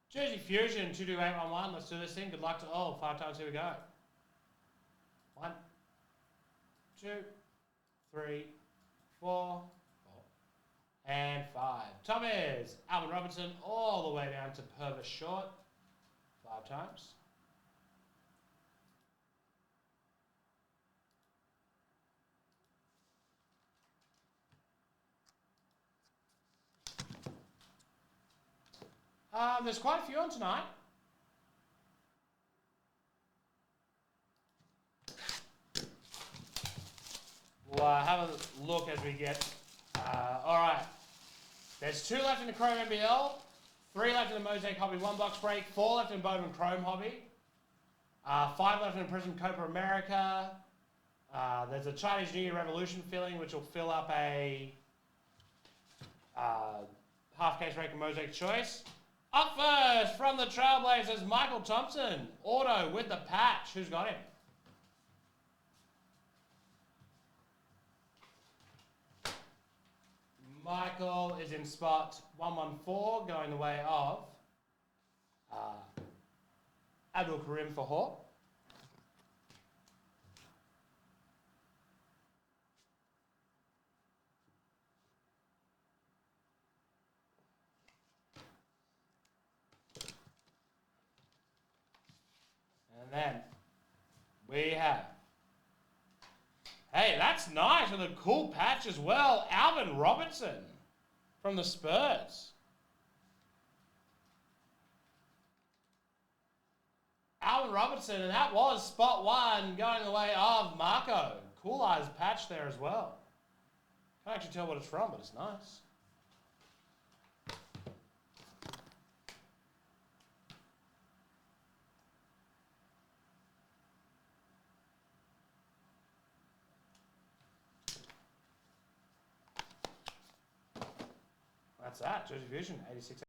Jersey Fusion 22811. Let's do this thing. Good luck to all. 5 times. Here we go. 1, 2, 3, 4, and 5. Top is Alvin Robertson all the way down to Purvis Short. 5 times. There's quite a few on tonight. We'll have a look as we get. All right. There's 2 left in the Chrome NBL, 3 left in the Mosaic Hobby 1 box break, 4 left in Bowman Chrome Hobby, 5 left in Prism Copa America. There's a Chinese New Year Revolution filling, which will fill up a half case break of Mosaic Choice. Up first from the Trailblazers, Michael Thompson, auto with the patch. Who's got him? Michael is in spot 114, going the way of Abdul Karim for Hawk. And then we have, hey, that's nice with a cool patch as well. Alvin Robertson from the Spurs. Alvin Robertson, and that was spot 1 going the way of Marco. Cool eyes patch there as well. Can't actually tell what it's from, but it's nice. That's that. Jersey Fusion, 86.